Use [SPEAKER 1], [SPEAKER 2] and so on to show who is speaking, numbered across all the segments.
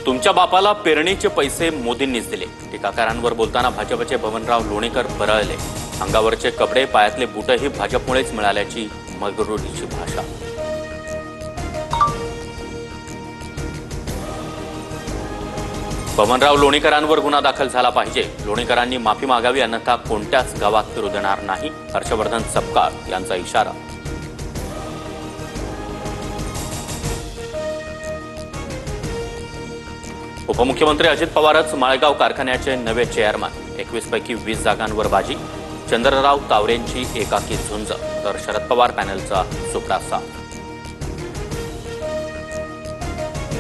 [SPEAKER 1] तुमच्या बापाला पेरणीचे पैसे मोदींनीच दिले. टीकाकारांवर बोलताना भाजपचे बबनराव लोणीकर बरळले. अंगावरचे कपडे, पायातले बूटही भाजपमुळेच मिळाल्याची मगरुरीची भाषा. बबनराव लोणीकरांवर गुन्हा दाखल झाला पाहिजे. लोणीकरांनी माफी मागावी, अन्यथा कोणत्याच गावात फिरू देणार नाही. हर्षवर्धन सपकाळ यांचा इशारा. उपमुख्यमंत्री अजित पवारच माळेगाव कारखान्याचे नवे चेअरमन. 21 पैकी 20 जागांवर बाजी. चंद्रराव तावरेंची एकाकी झुंज, तर शरद पवार पॅनलचा सुपडा साथ.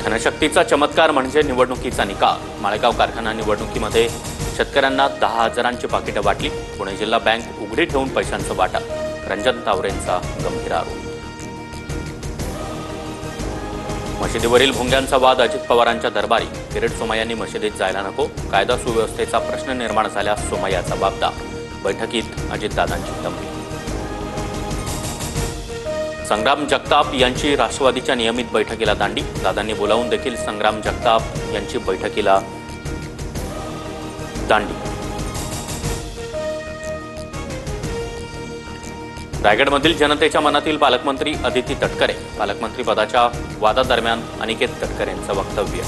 [SPEAKER 1] धनशक्तीचा चमत्कार म्हणजे निवडणुकीचा निकाल. माळेगाव कारखाना निवडणुकीमध्ये शेतकऱ्यांना 10,000ची पाकिटं वाटली. पुणे जिल्हा बँक उघडी ठेवून पैशांचं वाटप. रंजन तावरेंचा गंभीर आरोप. मशिदीवरील भोंग्यांचा वाद अजित पवारांच्या दरबारी. किरीट सोमय्यांनी मशिदीत जायला नको. कायदा सुव्यवस्थेचा प्रश्न निर्माण झाल्यास सोमय्या जबाबदार. बैठकीत अजितदादांची तंबी. संग्राम जगताप यांची राष्ट्रवादीच्या नियमित बैठकीला दांडी. दादांनी बोलावून देखील संग्राम जगताप यांची बैठकीला दांडी. रायगडमधील जनतेच्या मनातील पालकमंत्री अदिती तटकरे. पालकमंत्री पदाच्या वादादरम्यान अनिकेत तटकरेंचं वक्तव्य.